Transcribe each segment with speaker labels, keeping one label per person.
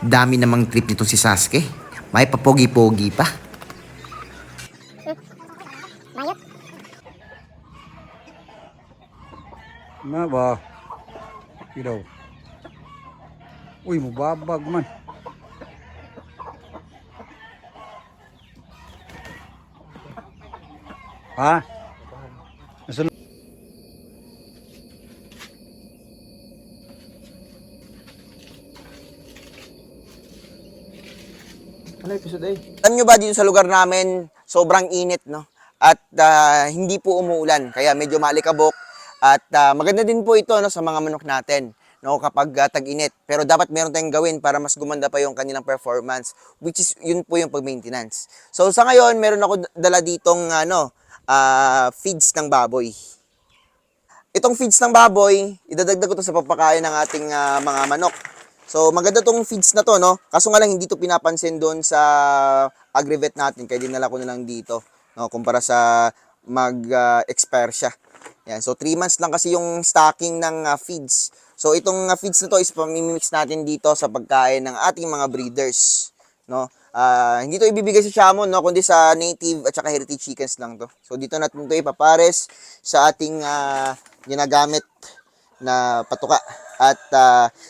Speaker 1: Dami namang trip nito si Sasuke. May papogi-pogi pa.
Speaker 2: Na ba? Ilaw. Uy, mababag man. Ha? Nasa
Speaker 1: Alam nyo ba dito sa lugar namin, sobrang init, no? At hindi po umuulan, kaya medyo malikabok. At maganda din po ito, no, sa mga manok natin, no, kapag tag-init. Pero dapat meron tayong gawin para mas gumanda pa yung kanilang performance, which is yun po yung pag-maintenance. So sa ngayon, meron ako dala ditong feeds ng baboy. Itong feeds ng baboy, idadagdag ko to sa papakain ng ating mga manok. So maganda tong feeds na to, no? Kaso nga lang hindi to pinapansin doon sa agri-vet natin, kaya dinala ko na lang dito, no, kumpara sa mag-expire siya. Yan. So 3 months lang kasi yung stocking ng feeds. So itong feeds na to is pamimix natin dito sa pagkain ng ating mga breeders, no? Hindi to ibibigay sa Shamon, no, kundi sa native at saka heritage chickens lang to. So dito natin to ipapares sa ating ginagamit na patuka. At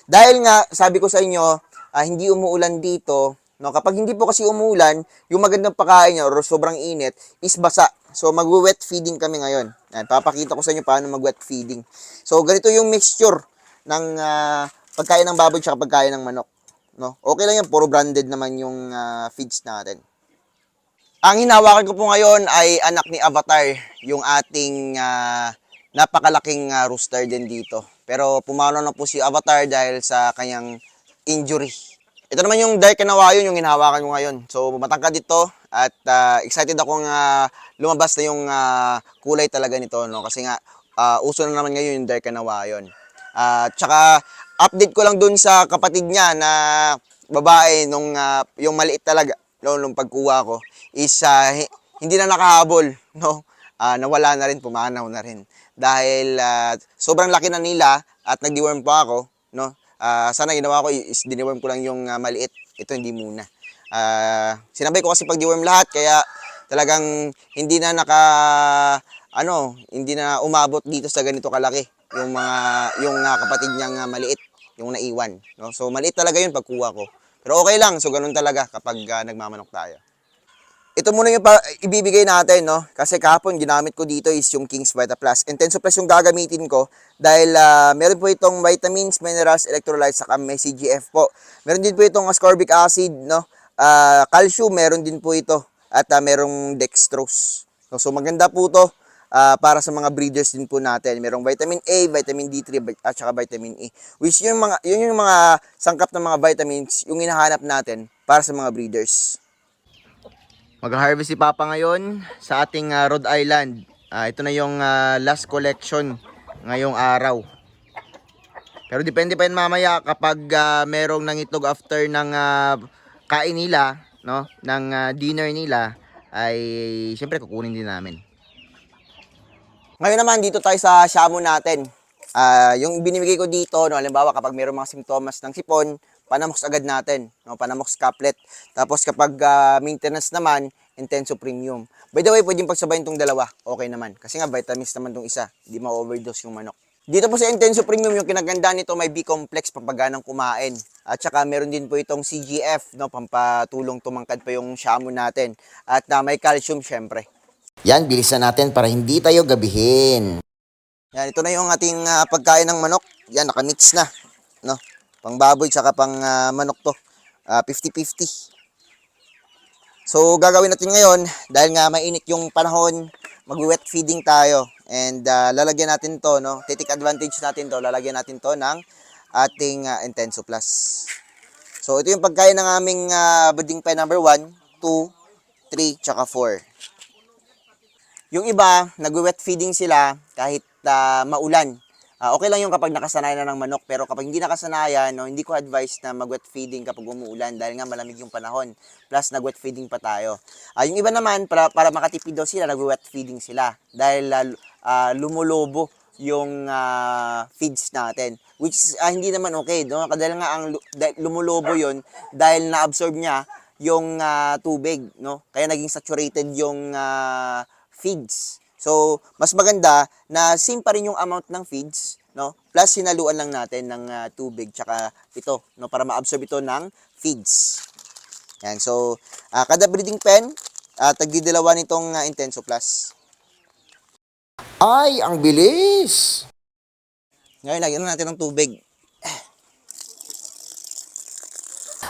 Speaker 1: dahil nga sabi ko sa inyo, hindi umuulan dito, no, kapag hindi po kasi umuulan, yung magandang pagkain niya or sobrang init is basa. So mag-wet feeding kami ngayon. Yan, papakita ko sa inyo paano mag-wet feeding. So ganito yung mixture ng pagkain ng baboy at pagkain ng manok, no. Okay lang yan, puro branded naman yung feeds natin. Ang hinawakan ko po ngayon ay anak ni Avatar, yung ating napakalaking rooster din dito. Pero pumalo na po si Avatar dahil sa kanyang injury. Ito naman yung dark na wayon, yung hinahawakan ko ngayon. So matangkad dito at excited akong lumabas na yung kulay talaga nito, no? Kasi nga uso na naman ngayon yung dark na wayon. Tsaka update ko lang dun sa kapatid niya na babae nung yung maliit talaga, no, nung pagkuha ko is hindi na nakahabol, no? Nawala na rin, pumanaw na rin. Dahil sobrang laki na nila at nag-deworm pa ako, no? Sana ginawa ko is diniworm ko lang yung maliit. Ito hindi muna. Sinabay ko kasi pag-deworm lahat, kaya talagang hindi na hindi na umabot dito sa ganito kalaki yung kapatid niyang maliit, yung naiwan, no? So maliit talaga yun pagkuha ko. Pero okay lang, so ganun talaga kapag nagmamanok tayo. Ito muna yung ibibigay natin, no? Kasi kahapon ginamit ko dito is yung King's Vita Plus. Intenso Plus yung gagamitin ko dahil meron po itong vitamins, minerals, electrolytes, saka may CGF po. Meron din po itong ascorbic acid, no? Calcium, meron din po ito. At merong dextrose. So maganda po to para sa mga breeders din po natin. Merong vitamin A, vitamin D3, at saka vitamin E. Which yun yung mga sangkap ng mga vitamins yung hinahanap natin para sa mga breeders. Mag-harvest si Papa ngayon sa ating Rhode Island. Ito na yung last collection ngayong araw. Pero depende pa yun mamaya kapag merong nangitlog after ng kain nila, no, ng dinner nila, ay syempre kukunin din namin. Ngayon naman dito tayo sa Shamo natin. Yung binibigay ko dito, no, halimbawa kapag mayroong mga simptomas ng sipon, Panamox agad natin, no, Panamox Caplet. Tapos kapag maintenance naman, Intenso Premium. By the way, pwedeng pagsabayin tong dalawa, okay naman. Kasi nga vitamins naman tong isa, hindi ma-overdose yung manok. Dito po sa Intenso Premium, yung kinaganda nito may B-complex, pampaganang kumain. At saka meron din po itong CGF, no, pampatulong tumangkad pa yung Shamo natin. At may calcium syempre. Yan, bilisan natin para hindi tayo gabihin. Yan, ito na yung ating pagkain ng manok. Yan, nakamix na, no? Pang baboy tsaka pang manok to. 50-50. So gagawin natin ngayon, dahil nga mainit yung panahon, mag-wet feeding tayo. And lalagyan natin to, no? Take advantage natin to, lalagyan natin to ng ating Intenso Plus. So ito yung pagkain ng aming breeding pen number 1, 2, 3, tsaka 4. Yung iba, nag-wet feeding sila kahit maulan. Okay lang yung kapag nakasanayan na ng manok, pero kapag hindi nakasanayan, no, hindi ko advise na mag-wet feeding kapag umuulan dahil nga malamig yung panahon. Plus, nag-wet feeding pa tayo. Yung iba naman, para makatipid daw sila, nag-wet feeding sila dahil lumulobo yung feeds natin. Which is, hindi naman okay. No? Dahil nga lumulobo yon dahil na-absorb niya yung tubig. No? Kaya naging saturated yung feeds. So, mas maganda na same pa rin yung amount ng feeds, no? Plus, sinaluan lang natin ng tubig, tsaka ito, no? Para ma-absorb ito ng feeds. Yan. So, kada breeding pen, tagdidalawa nitong Intenso Plus. Ay, ang bilis! Ngayon, lagyan na natin ng tubig.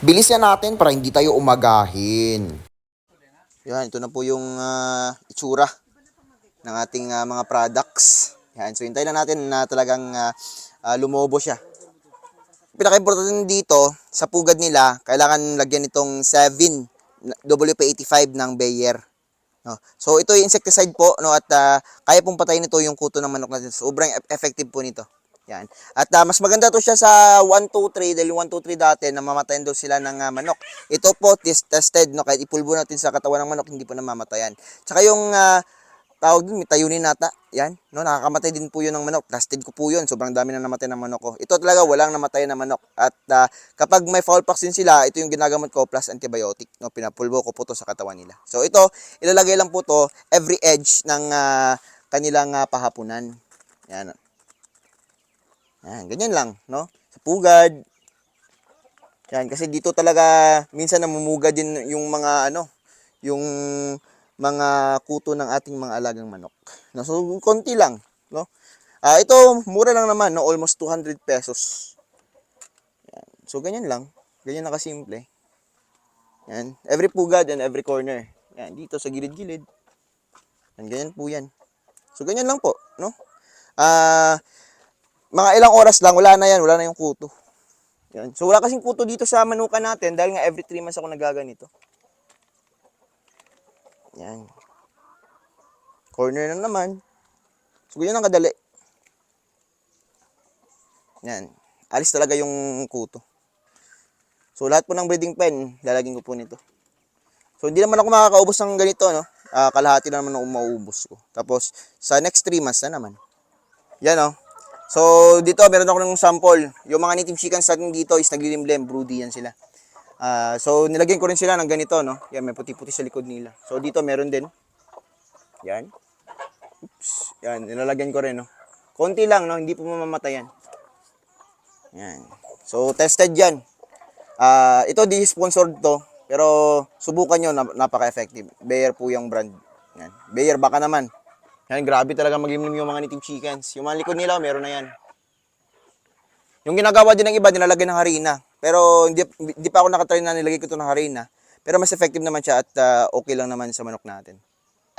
Speaker 1: Bilis na natin para hindi tayo umagahin. Yan, ito na po yung itsura ng ating mga products. Yan. So, hintayin na natin na talagang lumobo siya. Pinaka-importante dito, sa pugad nila, kailangan lagyan itong 7 WP85 ng Bayer. No? So, ito yung insecticide po, no? At kaya pong patayin ito yung kuto ng manok natin. Sobrang effective po nito. Yan. At mas maganda to siya sa 1-2-3 dahil yung 1-2-3 dati namamatayan daw sila ng manok. Ito po tested, no? Kahit ipulbo natin sa katawan ng manok, hindi po namamatayan. Tsaka yung tawag din, may tayunin nata. Yan, no, nakakamatay din po yun ng manok. Tested ko po yun. Sobrang dami na namatay ng manok ko. Ito talaga, walang namatay na manok. At kapag may foul pox din sila, ito yung ginagamot ko plus antibiotic. No, pinapulbo ko po to sa katawan nila. So ito, ilalagay lang po to every edge ng kanilang pahapunan. Yan. Yan, ganyan lang, no? Sa pugad. Yan, kasi dito talaga, minsan namumuga din yung mga, yung mga kuto ng ating mga alagang manok. No, so, konti lang. No? Ito, mura lang naman. No? Almost 200 pesos. Yan. So, ganyan lang. Ganyan na kasimple. Yan. Every pugad and every corner. Yan. Dito sa gilid-gilid. Yan. Ganyan po yan. So, ganyan lang po. No? Mga ilang oras lang, wala na yan. Wala na yung kuto. Yan. So, wala kasing kuto dito sa manukan natin dahil nga every 3 months ako nagaganito. Yan. Corner na naman. So, ganyan ang kadali. Yan. Alis talaga yung kuto. So, lahat po ng breeding pen, lalagyan ko po nito. So, hindi naman ako makakaubos ng ganito, no? Kalahati na naman ako maubos ko. Tapos, sa next 3 months na naman. Yan, no? So, dito, meron ako ng sample. Yung mga native chickens natin dito is naglilimlim, broody yan sila. So, nilagyan ko rin sila ng ganito, no? Yan, may puti-puti sa likod nila. So, dito meron din. Yan. Oops. Yan, nilalagyan ko rin, no? Konti lang, no? Hindi po mamamatayan. Yan. So, tested yan. Ito, di sponsored to. Pero, subukan nyo, napaka-effective. Bayer po yung brand. Yan. Bayer, baka naman. Yan, grabe talaga maglimlim yung mga native chickens. Yung mga likod nila, meron na yan. Yung ginagawa din ng iba, nilalagay ng harina. Pero hindi pa ako nakatry na nilagay ko ito ng harina. Pero mas effective naman siya at okay lang naman sa manok natin.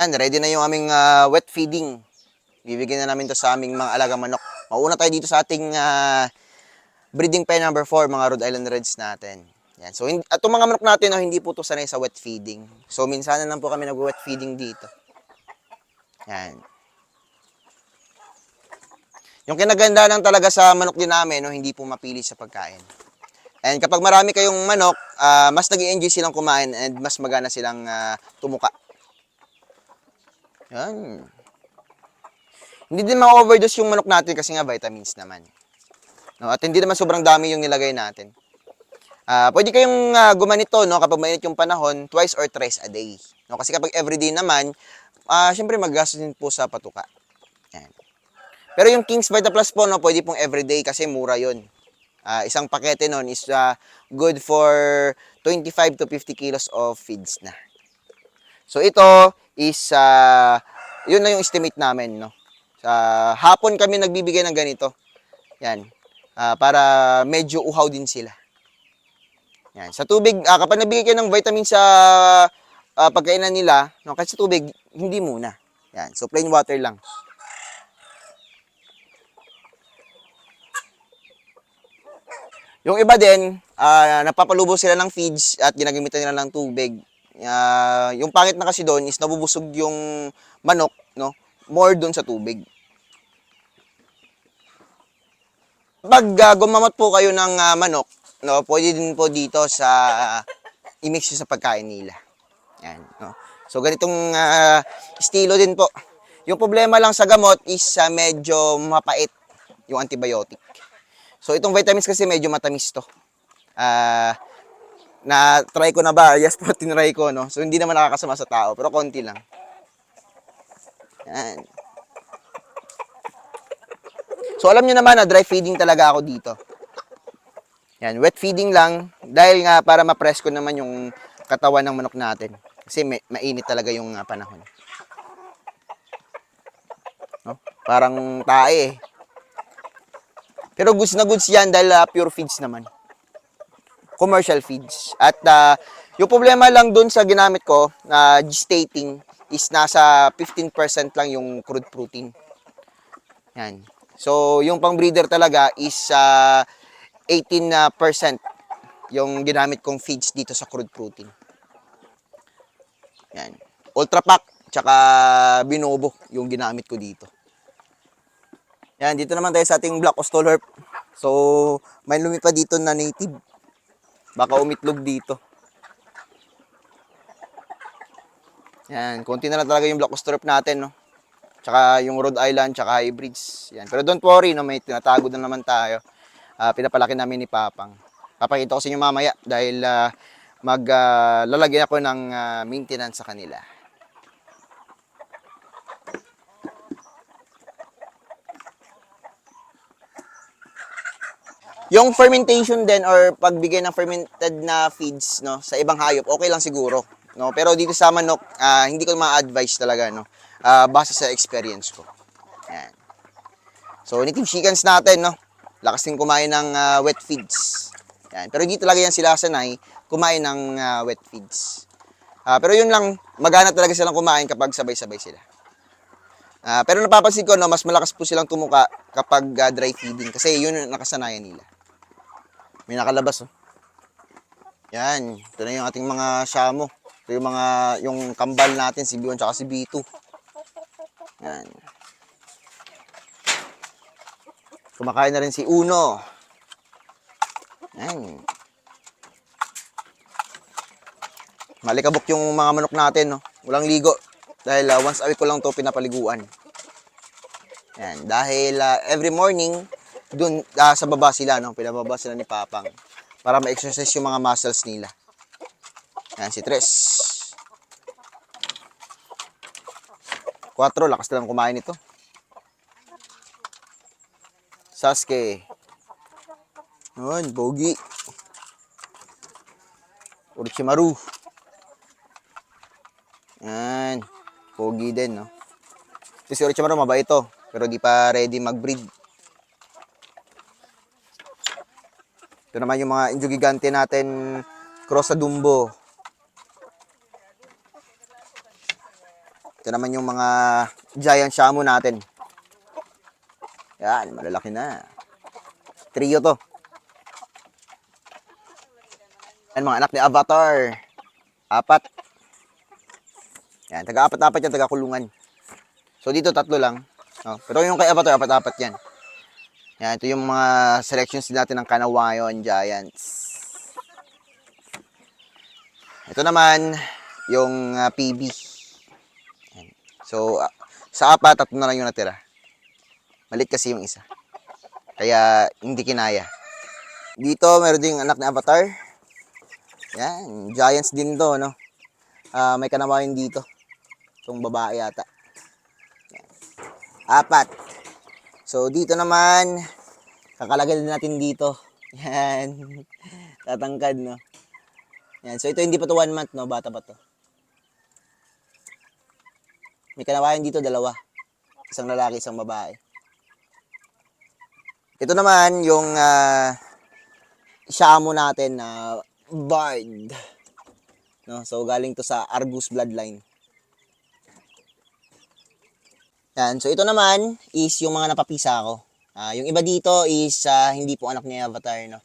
Speaker 1: And ready na yung aming wet feeding. Bibigyan na namin to sa aming mga alagang manok. Mauna tayo dito sa ating breeding pen number 4, mga Rhode Island Reds natin. Yan. So, itong mga manok natin, hindi po to sanay sa wet feeding. So, minsan lang po kami nag-wet feeding dito. Yan. Yung kinaganda lang talaga sa manok din namin, hindi po mapili sa pagkain. And kapag marami kayong manok, mas nag-i-enjoy silang kumain and mas magana silang tumuka. Yan. Hindi din ma-overdose yung manok natin kasi nga vitamins naman. No? At hindi naman sobrang dami yung nilagay natin. Pwede kayong gumanito, no, kapag mainit yung panahon, twice or thrice a day. No? Kasi kapag everyday naman, syempre maggastos din po sa patuka. Yan. Pero yung King's Vita Plus po, no, pwede pong everyday kasi mura yun. Isang pakete nun is good for 25 to 50 kilos of feeds na. So ito is, yun na yung estimate namin. No? Sa hapon kami nagbibigay ng ganito. Yan. Para medyo uhaw din sila. Yan. Sa tubig, kapag nabigay kayo ng vitamin sa pagkainan nila, no, kahit sa tubig, hindi muna. Yan. So plain water lang. Yung iba din, napapalubos sila ng feeds at ginagamitan nila ng tubig. Yung pangit na kasi doon is nabubusog yung manok, no? More doon sa tubig. Pag gumamot po kayo ng manok, no, pwede din po dito sa i-mix nyo sa pagkain nila. Yan, no. So ganitong estilo din po. Yung problema lang sa gamot is medyo mapait yung antibiotic. So itong vitamins kasi medyo matamis to. Na-try ko na ba? Yes po, tinry ko, no? So hindi naman nakakasama sa tao, pero konti lang. Yan. So alam nyo naman na dry feeding talaga ako dito. Yan, wet feeding lang dahil nga para ma-presko naman yung katawan ng manok natin. Kasi mainit talaga yung panahon. No? Parang tae eh. Pero goods na goods yan dahil pure feeds naman. Commercial feeds. At yung problema lang dun sa ginamit ko na gestating is nasa 15% lang yung crude protein. Yan. So, yung pang breeder talaga is 18% yung ginamit kong feeds dito sa crude protein. Yan. Ultra Pack tsaka Binobo yung ginamit ko dito. Yan, dito naman tayo sa ating Black Ostol Herp. So, may lumipad dito na native. Baka umitlog dito. Yan, konti na lang talaga yung Black Ostol Herp natin, no? Tsaka yung Rhode Island, tsaka hybrids. Yan. Pero don't worry, no? May tinatago na naman tayo. Pinapalaki namin ni Papang. Papakita ko sa inyo mamaya dahil maglalagyan ako ng maintenance sa kanila. Yung fermentation din or pagbigay ng fermented na feeds, no, sa ibang hayop, okay lang siguro, no? Pero dito sa manok, hindi ko ma-advise talaga, no. Base sa experience ko. Yan. So, native chickens natin, no. Lakas din kumain ng wet feeds. Yan. Pero hindi talaga yan sila sanay kumain ng wet feeds. Pero yun lang, magana talaga silang kumain kapag sabay-sabay sila. Pero napapansin ko, no, mas malakas po silang tumuka kapag dry feeding kasi yun ang nakasanayan nila. May nakalabas, oh. Yan. Ito na yung ating mga shamo. Ito yung yung kambal natin, si B1 tsaka si B2. Yan. Kumakain na rin si Uno. Yan. Malikabok yung mga manok natin, no. Walang ligo. Dahil once a week ko lang to pinapaliguan. Yan. Dahil every morning, dun sa baba sila, no? Pinababa sila ni Papang para ma-exercise yung mga muscles nila. Yan, si Tres. 4, lakas na lang kumain ito. Sasuke. Yan, Bogi. Orochimaru. Yan, Bogi din, no? Si Orochimaru mabait ito, pero di pa ready mag-breed. Ito naman yung mga Indio Gigante natin, cross sa Dumbo. Ito naman yung mga Giant Shamu natin. Yan, malalaki na. Trio to. Yan, mga anak ni Avatar. 4. Yan, taga-4 yan, taga-kulungan. So, dito 3 lang. Oh, pero yung kay Avatar, 4 yan. Yan, ito yung mga selections natin ng Kanawayon Giants. Ito naman, yung PB. Yan. So, sa 4, 3 na lang yung natira. Malit kasi yung isa. Kaya, hindi kinaya. Dito, meron din anak ni Avatar. Yan, Giants din to, no? May Kanawayon dito. Itong babae yata. Yan. 4. So, dito naman, kakalagay din natin dito. Yan. Tatangkad, no? Yan. So, ito hindi pa to 1 month, no? Bata pa to. May Kanawayon dito, 2. Isang lalaki, isang babae. Ito naman, yung Shamu natin na Bard. No? So, galing to sa Argus bloodline. Yan. So, ito naman is yung mga napapisa ko. Yung iba dito is hindi po anak ni Avatar, no?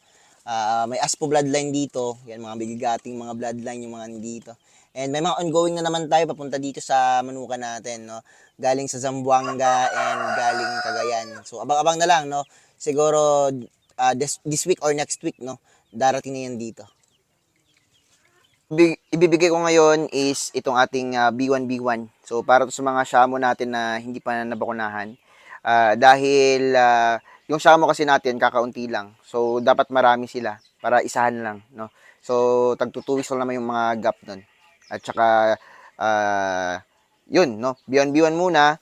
Speaker 1: May Aspo bloodline dito. Yan, mga bigigating mga bloodline yung mga nandito. And may mga ongoing na naman tayo papunta dito sa manukan natin, no? Galing sa Zamboanga and galing Cagayan. So abang-abang na lang, no? Siguro this week or next week, no? Darating na yan dito. Ibibigay ko ngayon is itong ating B1B1. So para to sa mga shamo natin na hindi pa nabakunahan. Dahil yung shamo kasi natin kakaunti lang. So dapat marami sila para isahan lang, no. So tag 2 weeks lang naman yung mga gap nun. At saka yun, no. B1B1 muna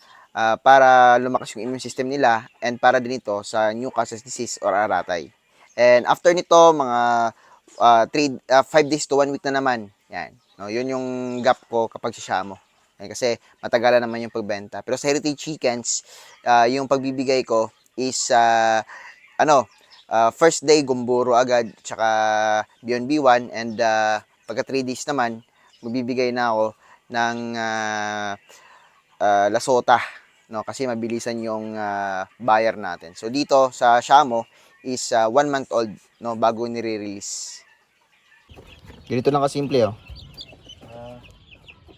Speaker 1: para lumakas yung immune system nila and para din ito sa Newcastle disease or aratay. And after nito mga 5 days to 1 week na naman. Yan. No, yun yung gap ko kapag sisamo. Kasi matagalan naman yung pagbenta. Pero sa Heritage Chickens, yung pagbibigay ko is first day gumburo agad, tsaka Beyond B1, and pagka 3 days naman, magbibigay na ako ng lasota, no, kasi mabilisan yung buyer natin. So dito sa Shamo is 1 month old, no, bago nire-release. Ganito lang kasimple, oh.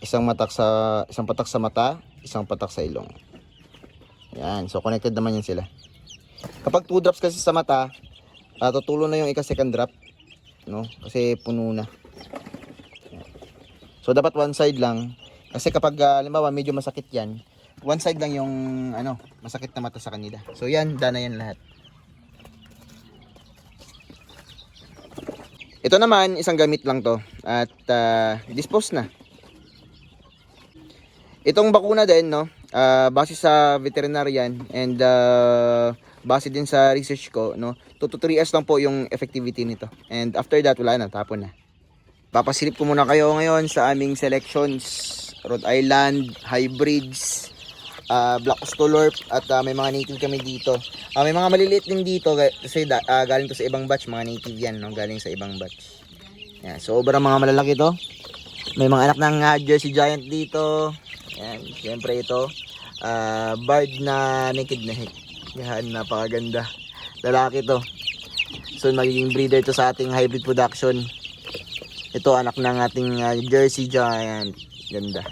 Speaker 1: Isang patak sa mata, isang patak sa ilong. Yan, so connected naman yan sila. Kapag 2 drops kasi sa mata, tutulo na yung second drop, no? Kasi puno na. So dapat one side lang. Kasi kapag halimbawa medyo masakit yan, one side lang yung masakit na mata sa kanila. So yan, dana yan lahat. Ito naman, isang gamit lang to. At dispose na. Itong bakuna din, no, base sa veterinarian and base din sa research ko, no, 2 to 3 years lang po yung effectivity nito. And after that, wala na, tapon na. Papasilip ko muna kayo ngayon sa aming selections. Rhode Island, hybrids, Black Stolorp, at may mga native kami dito. May mga maliliit din dito kasi galing to sa ibang batch, mga native yan, no, galing sa ibang batch. Yan, so sobrang mga malalaki to. May mga anak ng Jersey Giant dito. Yan, siyempre ito, bird na naked neck. Yan, napakaganda. Lalaki to. So magiging breeder to sa ating hybrid production. Ito anak ng ating Jersey Giant. Ganda.